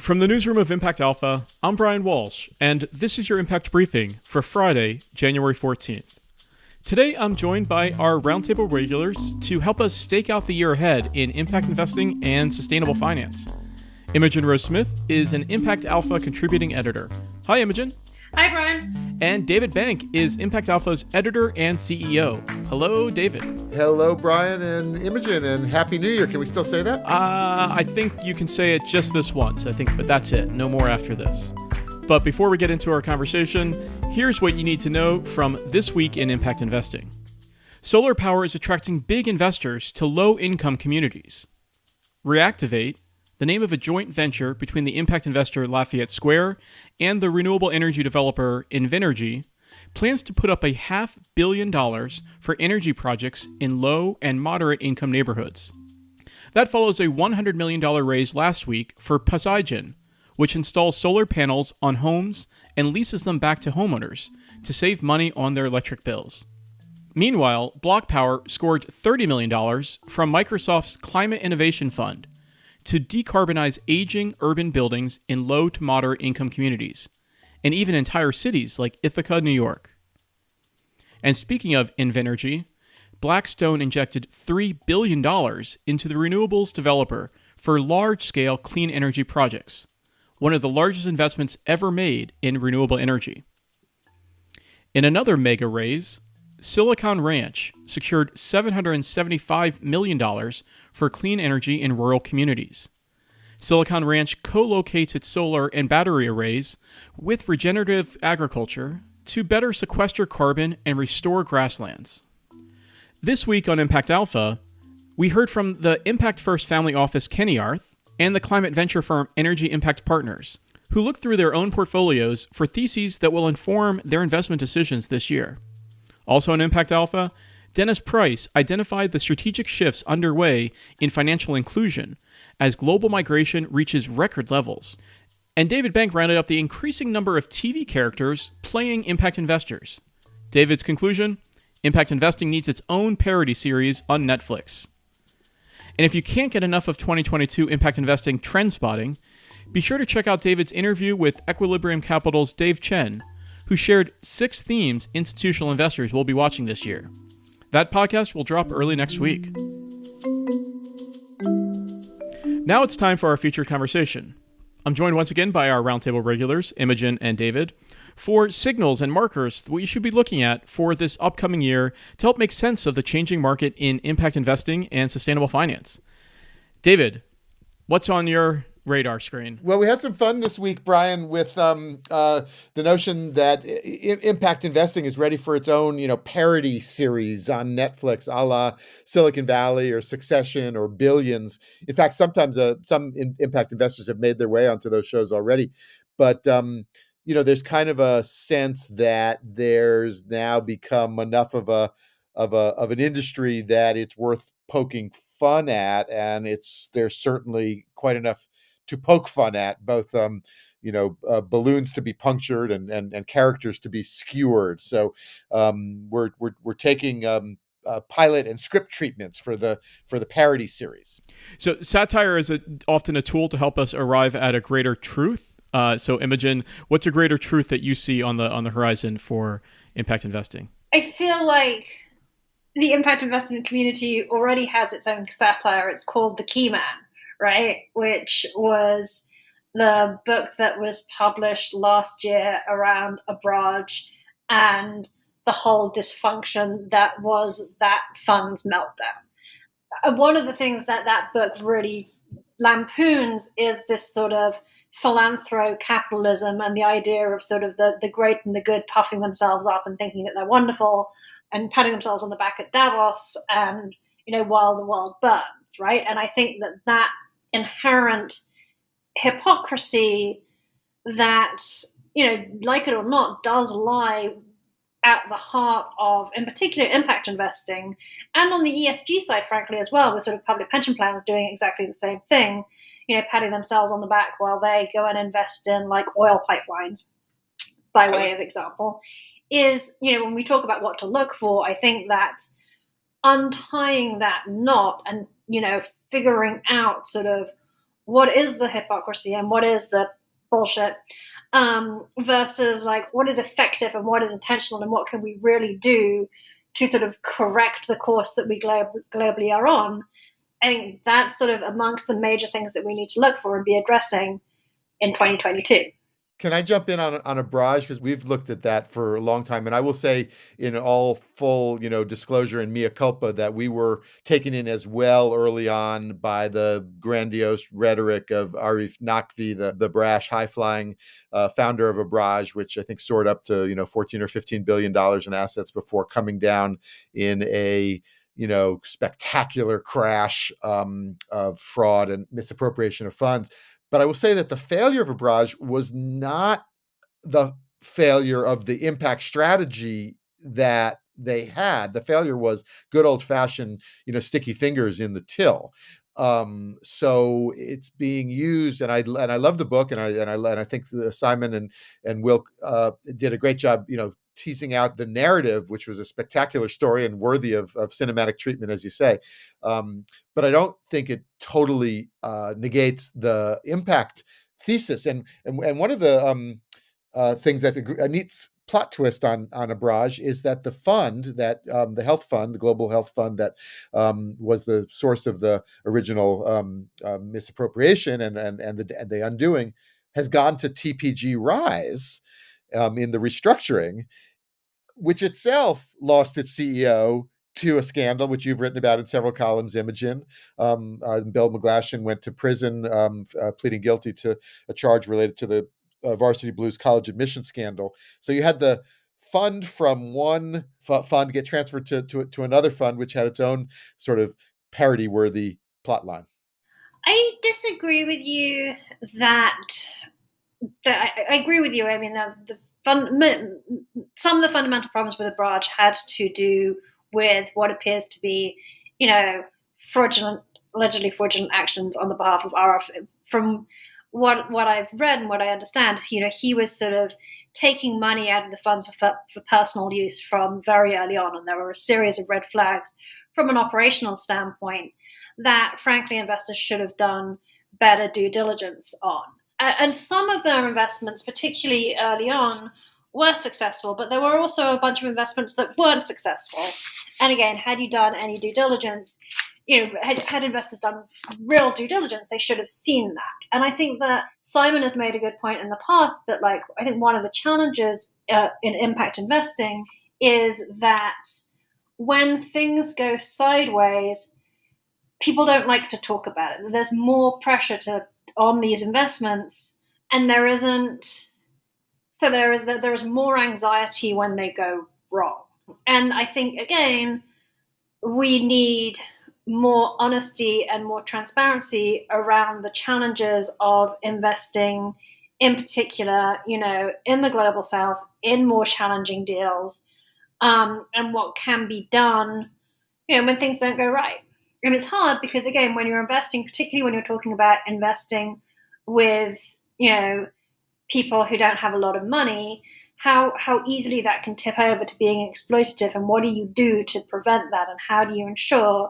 From the newsroom of Impact Alpha, I'm Brian Walsh, and this is your Impact Briefing for Friday, January 14th. Today, I'm joined by our Roundtable regulars to help us stake out the year ahead in impact investing and sustainable finance. Imogen Rose-Smith is an Impact Alpha contributing editor. Hi, Imogen. Hi, Brian. And David Bank is Impact Alpha's editor and CEO. Hello, David. Hello, Brian and Imogen, and Happy New Year. Can we still say that? I think you can say it just this once, but that's it. No more after this. But before we get into our conversation, here's what you need to know from this week in impact investing. Solar power is attracting big investors to low-income communities. Reactivate, the name of a joint venture between the impact investor Lafayette Square and the renewable energy developer Invenergy, plans to put up $500 million for energy projects in low and moderate income neighborhoods. That follows a $100 million raise last week for Poseidon, which installs solar panels on homes and leases them back to homeowners to save money on their electric bills. Meanwhile, Block Power scored $30 million from Microsoft's Climate Innovation Fund to decarbonize aging urban buildings in low to moderate income communities, and even entire cities like Ithaca, New York. And speaking of Invenergy, Blackstone injected $3 billion into the renewables developer for large-scale clean energy projects, one of the largest investments ever made in renewable energy. In another mega raise, Silicon Ranch secured $775 million for clean energy in rural communities. Silicon Ranch co-locates its solar and battery arrays with regenerative agriculture to better sequester carbon and restore grasslands. This week on Impact Alpha, we heard from the Impact First Family Office Kenny Arth and the climate venture firm Energy Impact Partners, who looked through their own portfolios for theses that will inform their investment decisions this year. Also on Impact Alpha, Dennis Price identified the strategic shifts underway in financial inclusion as global migration reaches record levels. And David Bank rounded up the increasing number of TV characters playing impact investors. David's conclusion: impact investing needs its own parody series on Netflix. And if you can't get enough of 2022 impact investing trend spotting, be sure to check out David's interview with Equilibrium Capital's Dave Chen, who shared 6 themes institutional investors will be watching this year. That podcast will drop early next week. Now it's time for our featured conversation. I'm joined once again by our Roundtable regulars, Imogen and David, for signals and markers that you should be looking at for this upcoming year to help make sense of the changing market in impact investing and sustainable finance. David, what's on your radar screen? Well, we had some fun this week, Brian, with the notion that impact investing is ready for its own, parody series on Netflix, a la Silicon Valley or Succession or Billions. In fact, sometimes some impact investors have made their way onto those shows already. But there's kind of a sense that there's now become enough of an industry that it's worth poking fun at, and there's certainly quite enough to poke fun at, both balloons to be punctured and characters to be skewered. So we're taking pilot and script treatments for the parody series. So satire is often a tool to help us arrive at a greater truth. So Imogen, what's a greater truth that you see on the horizon for impact investing? I feel like the impact investment community already has its own satire. It's called The Key Man, right? Which was the book that was published last year around Abraj and the whole dysfunction that was that fund's meltdown. One of the things that book really lampoons is this sort of philanthrocapitalism and the idea of sort of the great and the good puffing themselves up and thinking that they're wonderful and patting themselves on the back at Davos and, while the world burns, right? And I think that inherent hypocrisy that, like it or not, does lie at the heart of, in particular, impact investing, and on the ESG side, frankly, as well, with sort of public pension plans doing exactly the same thing, patting themselves on the back while they go and invest in like oil pipelines, by way of example, is, when we talk about what to look for, I think that untying that knot and, figuring out sort of what is the hypocrisy and what is the bullshit, versus like what is effective and what is intentional and what can we really do to sort of correct the course that we globally are on. I think that's sort of amongst the major things that we need to look for and be addressing in 2022. Can I jump in on a barrage? Because we've looked at that for a long time. And I will say, in all full, disclosure and mea culpa, that we were taken in as well early on by the grandiose rhetoric of Arif Naqvi, the brash, high-flying founder of a barrage, which I think soared up to, 14 or $15 billion in assets before coming down in a spectacular crash of fraud and misappropriation of funds. But I will say that the failure of a barrage was not the failure of the impact strategy that they had. The failure was good old-fashioned, sticky fingers in the till. So it's being used, and I love the book, and I think Simon and Will did a great job, teasing out the narrative, which was a spectacular story and worthy of cinematic treatment, as you say. But I don't think it totally negates the impact thesis. And one of the things that's a neat plot twist on a barrage is that the fund, that the health fund, the Global Health Fund, that was the source of the original misappropriation and the undoing, has gone to TPG Rise in the restructuring, which itself lost its CEO to a scandal, which you've written about in several columns, Imogen. Bill McGlashan went to prison, pleading guilty to a charge related to the Varsity Blues college admission scandal. So you had the fund from one fund get transferred to another fund, which had its own sort of parody-worthy plotline. I disagree with you that I agree with you. I mean, some of the fundamental problems with the barrage had to do with what appears to be, allegedly fraudulent actions on the behalf of RF. From what I've read and what I understand, he was sort of taking money out of the funds for personal use from very early on, and there were a series of red flags from an operational standpoint that, frankly, investors should have done better due diligence on. And some of their investments, particularly early on, were successful, but there were also a bunch of investments that weren't successful. And again, had you done any due diligence, had investors done real due diligence, they should have seen that. And I think that Simon has made a good point in the past that, I think one of the challenges in impact investing is that when things go sideways, people don't like to talk about it. There's more pressure on these investments, and there is more anxiety when they go wrong. And I think, again, we need more honesty and more transparency around the challenges of investing, in particular, in the global south, in more challenging deals, and what can be done, when things don't go right. And it's hard because, again, when you're investing, particularly when you're talking about investing with, people who don't have a lot of money, how easily that can tip over to being exploitative, and what do you do to prevent that, and how do you ensure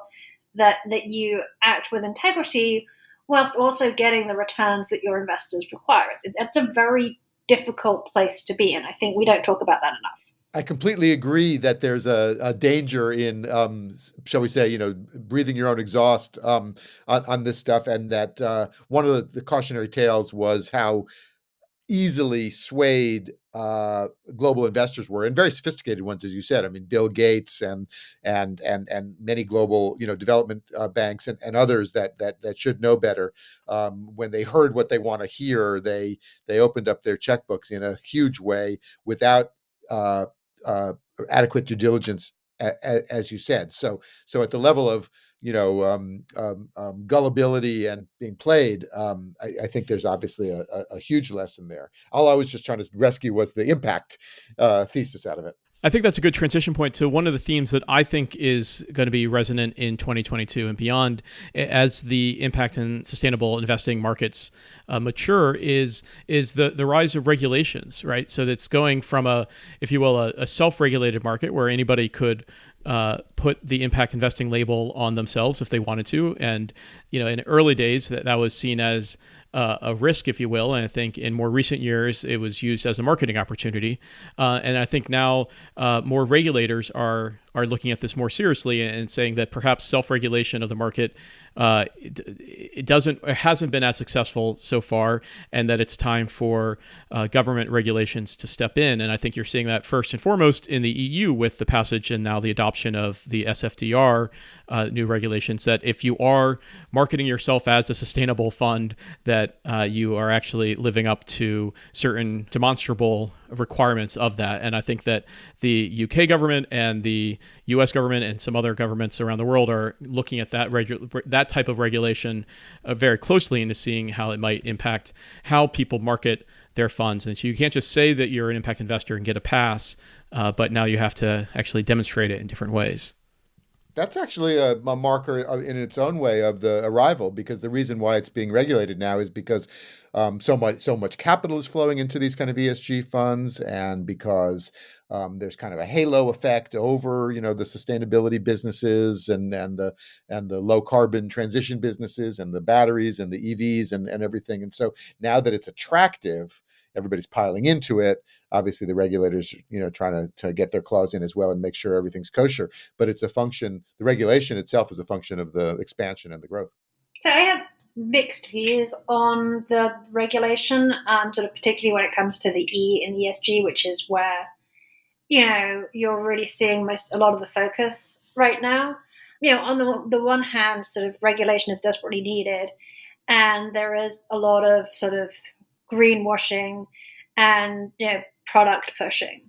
that you act with integrity whilst also getting the returns that your investors require. It's a very difficult place to be in. I think we don't talk about that enough. I completely agree that there's a danger in, shall we say, breathing your own exhaust on this stuff, and that one of the cautionary tales was how easily swayed global investors were, and very sophisticated ones, as you said. I mean, Bill Gates and many global development banks and others that should know better. When they heard what they want to hear, they opened up their checkbooks in a huge way without adequate due diligence, as you said. So at the level of gullibility and being played, I think there's obviously a huge lesson there. All I was just trying to rescue was the impact thesis out of it. I think that's a good transition point to one of the themes that I think is going to be resonant in 2022 and beyond as the impact and sustainable investing markets mature is the rise of regulations, right? So that's going from a self-regulated market where anybody could put the impact investing label on themselves if they wanted to. And, in early days that was seen as a risk, if you will. And I think in more recent years, it was used as a marketing opportunity. And I think now more regulators are looking at this more seriously and saying that perhaps self-regulation of the market it hasn't been as successful so far, and that it's time for government regulations to step in. And I think you're seeing that first and foremost in the EU with the passage and now the adoption of the SFDR new regulations, that if you are marketing yourself as a sustainable fund, that you are actually living up to certain demonstrable requirements of that. And I think that the UK government and the US government and some other governments around the world are looking at that type of regulation very closely into seeing how it might impact how people market their funds. And so you can't just say that you're an impact investor and get a pass, but now you have to actually demonstrate it in different ways. That's actually a marker in its own way of the arrival, because the reason why it's being regulated now is because so much capital is flowing into these kind of ESG funds, and because there's kind of a halo effect over the sustainability businesses and the low carbon transition businesses and the batteries and the EVs and everything. And so now that it's attractive, everybody's piling into it. Obviously, the regulators, trying to get their claws in as well and make sure everything's kosher. But it's a function. The regulation itself is a function of the expansion and the growth. So I have mixed views on the regulation, sort of particularly when it comes to the E in ESG, which is where you're really seeing a lot of the focus right now. On the one hand, sort of regulation is desperately needed, and there is a lot of sort of greenwashing and product pushing.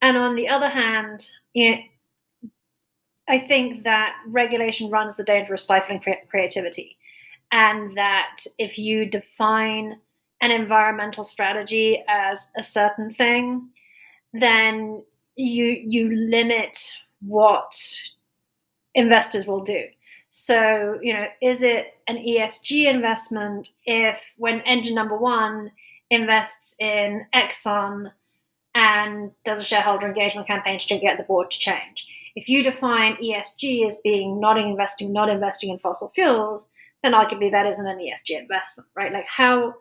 And on the other hand, I think that regulation runs the danger of stifling creativity, and that if you define an environmental strategy as a certain thing, then you limit what investors will do. So, is it an ESG investment if when engine number one invests in Exxon and does a shareholder engagement campaign to get the board to change? If you define ESG as being not investing in fossil fuels, then arguably that isn't an ESG investment, right? Like how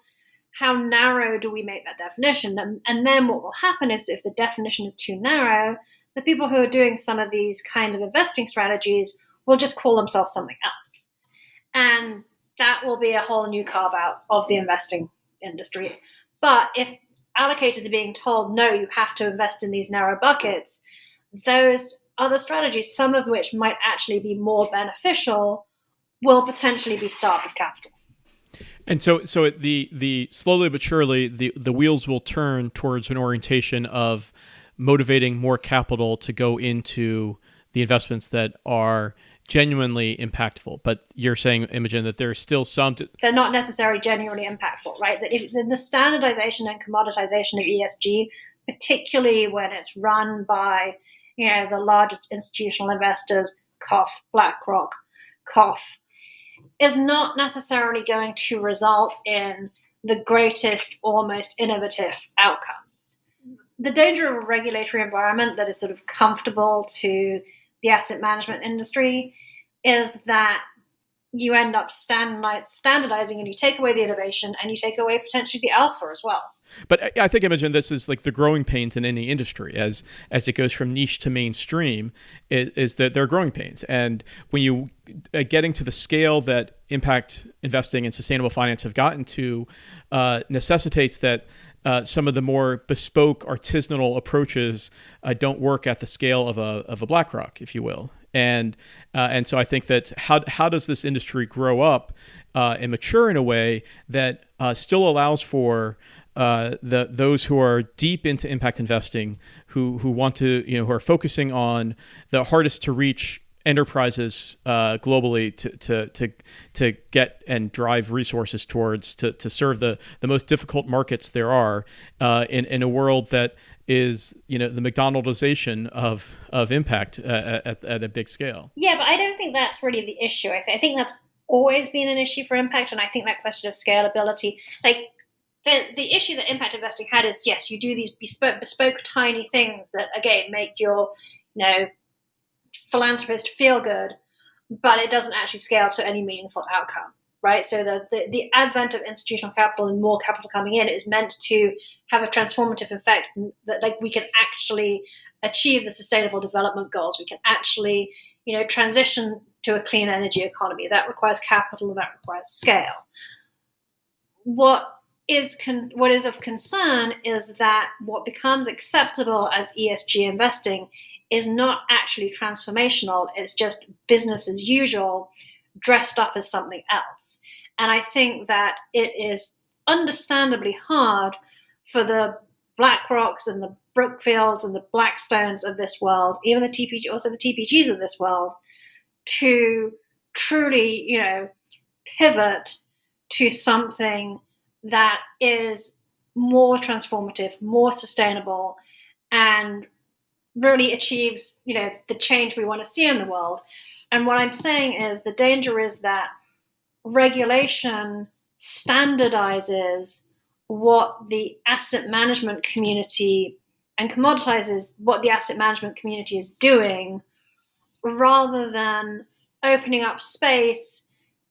narrow do we make that definition? And then what will happen is if the definition is too narrow, the people who are doing some of these kind of investing strategies will just call themselves something else. And that will be a whole new carve out of the investing industry. But if allocators are being told, no, you have to invest in these narrow buckets, those other strategies, some of which might actually be more beneficial, will potentially be starved of capital. And so the slowly but surely, the wheels will turn towards an orientation of motivating more capital to go into the investments that are genuinely impactful. But you're saying, Imogen, that there's still some... They're not necessarily genuinely impactful, right? That if the standardization and commoditization of ESG, particularly when it's run by, the largest institutional investors, cough, BlackRock, cough, is not necessarily going to result in the greatest or most innovative outcomes. The danger of a regulatory environment that is sort of comfortable to the asset management industry is that you end up standardizing, and you take away the innovation, and you take away potentially the alpha as well. But I think, Imogen, this is like the growing pains in any industry as it goes from niche to mainstream, is that there are growing pains. And when you getting to the scale that impact investing and sustainable finance have gotten to, necessitates that some of the more bespoke artisanal approaches don't work at the scale of a BlackRock, if you will. And so I think that how does this industry grow up and mature in a way that still allows for those who are deep into impact investing, who want to, who are focusing on the hardest to reach enterprises globally to get and drive resources towards to serve the most difficult markets there are in a world that is, the McDonaldization of impact at a big scale. Yeah, but I don't think that's really the issue. I think that's always been an issue for impact, and I think that question of scalability, like the issue that impact investing had is, yes, you do these bespoke tiny things that again make your philanthropist feel good, but it doesn't actually scale to any meaningful outcome, right? So the advent of institutional capital and more capital coming in is meant to have a transformative effect that like we can actually achieve the sustainable development goals. We can actually, transition to a clean energy economy. That requires capital, that requires scale. What is of concern is that what becomes acceptable as ESG investing is not actually transformational. It's just business as usual, dressed up as something else. And I think that it is understandably hard for the BlackRocks and the Brookfields and the Blackstones of this world, even the TPGs of this world, to truly, pivot to something that is more transformative, more sustainable, and really achieves, the change we want to see in the world. And what I'm saying is the danger is that regulation standardizes what the asset management community and commoditizes what the asset management community is doing, rather than opening up space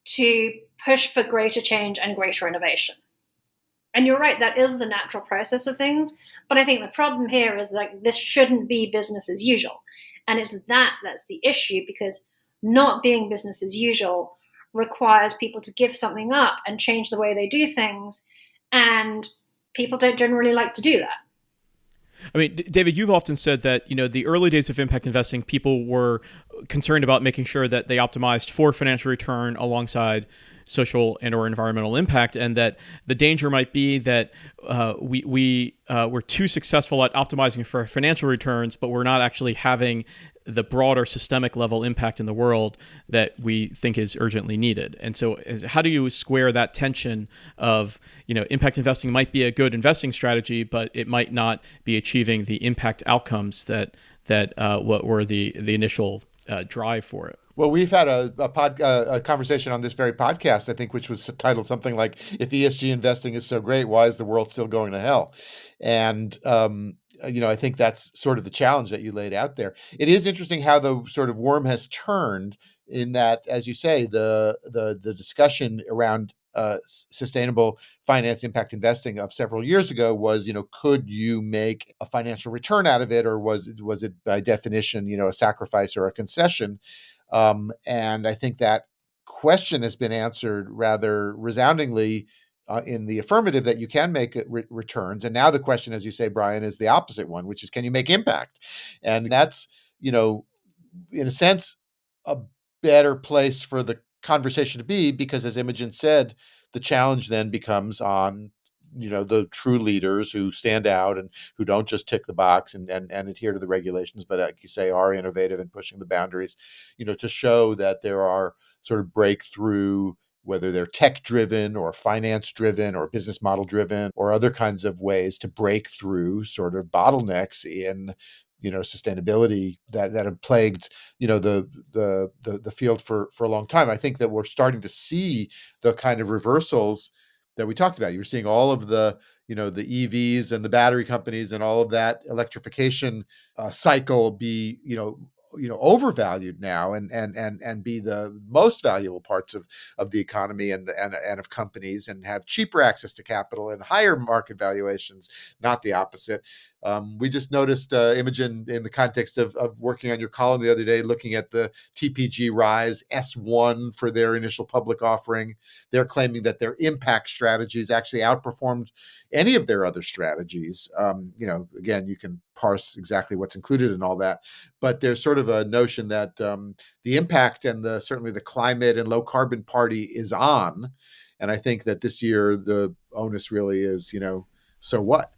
to push for greater change and greater innovation. And you're right, that is the natural process of things. But I think the problem here is that this shouldn't be business as usual. And it's that's the issue, because not being business as usual requires people to give something up and change the way they do things. And people don't generally like to do that. I mean, David, you've often said that, the early days of impact investing, people were concerned about making sure that they optimized for financial return alongside social and or environmental impact, and that the danger might be that we're too successful at optimizing for financial returns, but we're not actually having the broader systemic level impact in the world that we think is urgently needed. And so how do you square that tension of, impact investing might be a good investing strategy, but it might not be achieving the impact outcomes that what were the initial drive for it? Well, we've had a conversation on this very podcast, I think, which was titled something like, "If ESG investing is so great, why is the world still going to hell?" And, I think that's sort of the challenge that you laid out there. It is interesting how the sort of worm has turned, in that, as you say, the discussion around sustainable finance impact investing of several years ago was, could you make a financial return out of it, or was it by definition, a sacrifice or a concession? And I think that question has been answered rather resoundingly in the affirmative, that you can make returns. And now the question, as you say, Brian, is the opposite one, which is, can you make impact? And that's, in a sense, a better place for the conversation to be, because, as Imogen said, the challenge then becomes on the true leaders who stand out and who don't just tick the box and adhere to the regulations, but, like you say, are innovative and pushing the boundaries, to show that there are sort of breakthrough, whether they're tech driven or finance driven or business model driven or other kinds of ways to break through sort of bottlenecks in sustainability that have plagued the field for a long time. I think that we're starting to see the kind of reversals that we talked about. You're seeing all of the EVs and the battery companies and all of that electrification cycle be overvalued now and be the most valuable parts of the economy and of companies, and have cheaper access to capital and higher market valuations, not the opposite. We just noticed, Imogen, in the context of working on your column the other day, looking at the TPG Rise S1 for their initial public offering, they're claiming that their impact strategies actually outperformed any of their other strategies. Again, you can parse exactly what's included in all that, but there's sort of a notion that the impact and certainly the climate and low carbon party is on. And I think that this year the onus really is, so what?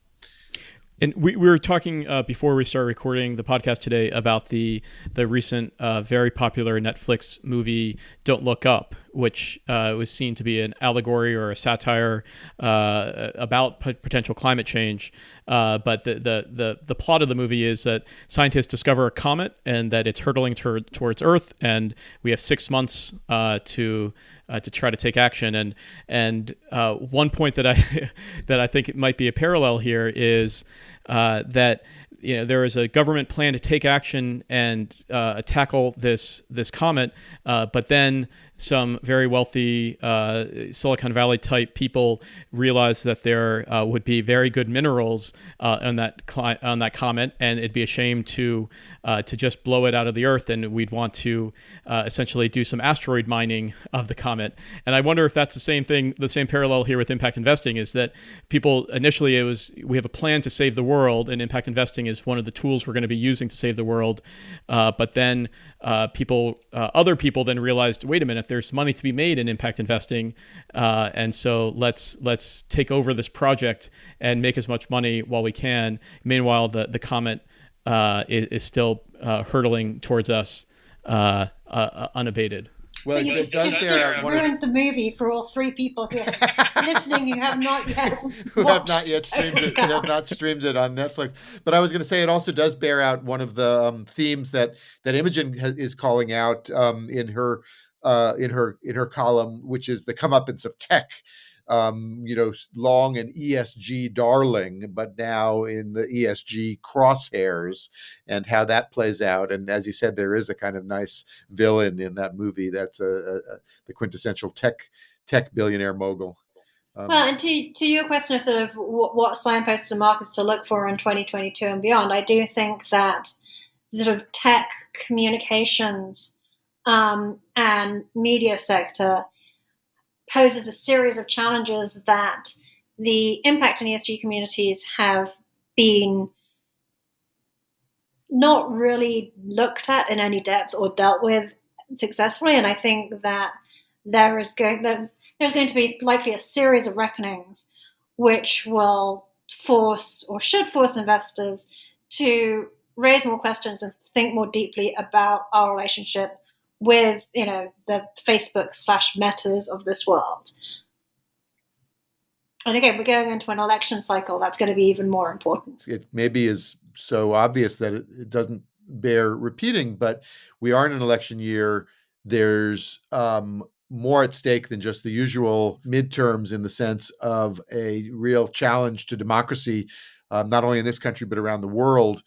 And we were talking before we started recording the podcast today about the recent very popular Netflix movie Don't Look Up, which was seen to be an allegory or a satire about potential climate change. But the plot of the movie is that scientists discover a comet and that it's hurtling towards Earth, and we have 6 months to try to take action. And one point that I think it might be a parallel here is that there is a government plan to take action and tackle this comet, but then some very wealthy Silicon Valley type people realized that there would be very good minerals on that comet, and it'd be a shame to just blow it out of the earth, and we'd want to essentially do some asteroid mining of the comet. And I wonder if that's the same thing, the same parallel here with impact investing, is that people initially we have a plan to save the world, and impact investing is one of the tools we're going to be using to save the world. But then other people then realized, wait a minute, there's money to be made in impact investing, and so let's take over this project and make as much money while we can. Meanwhile, the comet is still hurtling towards us unabated. Well, so it does there. Ruined the movie for all three people here listening who have not yet streamed it. Who have not streamed it on Netflix. But I was going to say it also does bear out one of the themes that Imogen is calling out in her column, which is the comeuppance of tech. Long an ESG darling, but now in the ESG crosshairs, and how that plays out. And as you said, there is a kind of nice villain in that movie that's the quintessential tech billionaire mogul. Well, and to your question of sort of what signposts and markers to look for in 2022 and beyond, I do think that sort of tech, communications, and media sector poses a series of challenges that the impact and ESG communities have been not really looked at in any depth or dealt with successfully. And I think that there's going to be likely a series of reckonings which will force or should force investors to raise more questions and think more deeply about our relationship with, the Facebook/Metas of this world. And again, we're going into an election cycle. That's going to be even more important. It maybe is so obvious that it doesn't bear repeating, but we are in an election year. There's more at stake than just the usual midterms in the sense of a real challenge to democracy, not only in this country, but around the world.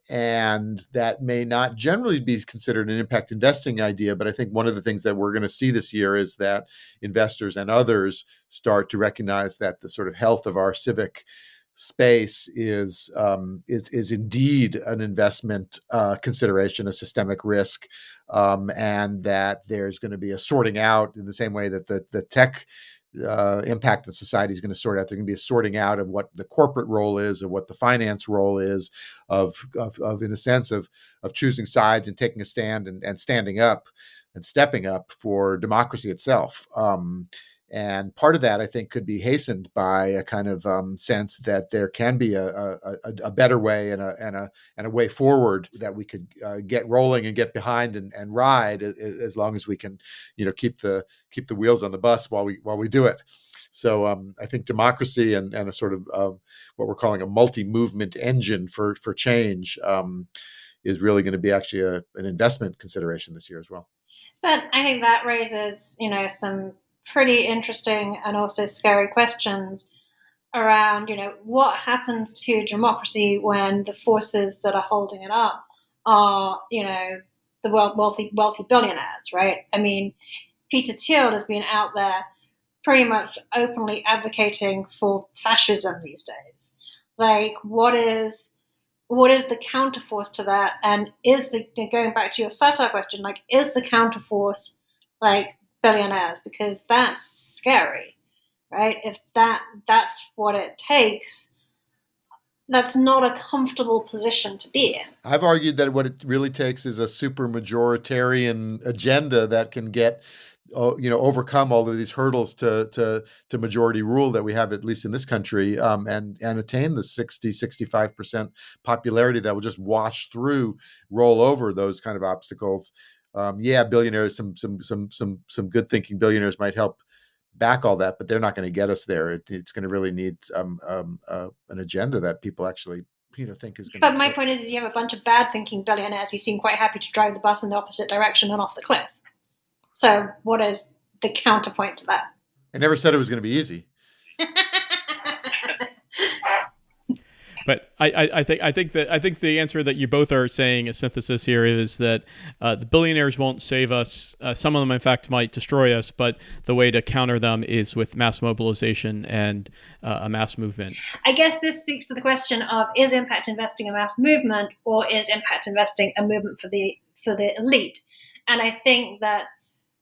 And that may not generally be considered an impact investing idea, but I think one of the things that we're going to see this year is that investors and others start to recognize that the sort of health of our civic space is indeed an investment consideration, a systemic risk, and that there's going to be a sorting out in the same way that the tech impact that society is going to sort out. There's going to be a sorting out of what the corporate role is, of what the finance role is, of in a sense of choosing sides and taking a stand and standing up and stepping up for democracy itself. And part of that, I think, could be hastened by a kind of sense that there can be a better way and a way forward that we could get rolling and get behind and ride as long as we can, keep the wheels on the bus while we do it. So I think democracy and a sort of what we're calling a multi-movement engine for change is really going to be actually an investment consideration this year as well. But I think that raises, some pretty interesting and also scary questions around, what happens to democracy when the forces that are holding it up are, the wealthy billionaires, right? I mean, Peter Thiel has been out there pretty much openly advocating for fascism these days. Like, what is the counterforce to that? And going back to your satire question, is the counterforce billionaires? Because that's scary, right? If that's what it takes, that's not a comfortable position to be in. I've argued that what it really takes is a super majoritarian agenda that can get overcome all of these hurdles to majority rule that we have, at least in this country, and attain the 65% popularity that will just roll over those kind of obstacles. Billionaires, some good thinking billionaires might help back all that, but they're not going to get us there. It's going to really need an agenda that people actually think is going to. But my point is you have a bunch of bad thinking billionaires who seem quite happy to drive the bus in the opposite direction and off the cliff. So what is the counterpoint to that? I never said it was going to be easy. But I think the answer that you both are saying, a synthesis here, is that the billionaires won't save us. Some of them, in fact, might destroy us. But the way to counter them is with mass mobilization and a mass movement. I guess this speaks to the question of, is impact investing a mass movement, or is impact investing a movement for the elite? And I think that,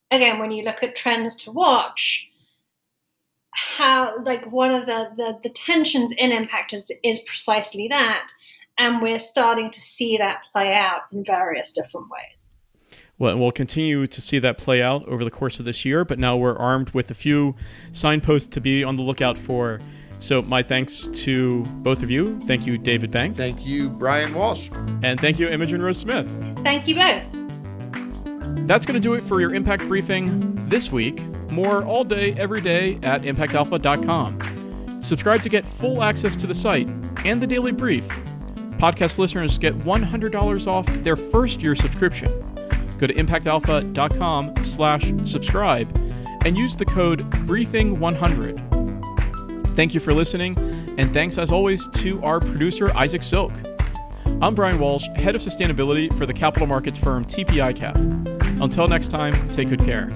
again, when you look at trends to watch, how, like, one of the tensions in impact is precisely that, and we're starting to see that play out in various different ways. Well, and we'll continue to see that play out over the course of this year, but now we're armed with a few signposts to be on the lookout for. So my thanks to both of you. Thank you, David Bank. Thank you, Brian Walsh. And thank you, Imogen Rose Smith. Thank you both. That's going to do it for your Impact Briefing this week. More all day, every day at impactalpha.com. Subscribe to get full access to the site and the daily brief. Podcast listeners get $100 off their first year subscription. Go to impactalpha.com/subscribe and use the code BRIEFING100. Thank you for listening, and thanks as always to our producer, Isaac Silk. I'm Brian Walsh, Head of Sustainability for the capital markets firm TP ICAP. Until next time, take good care.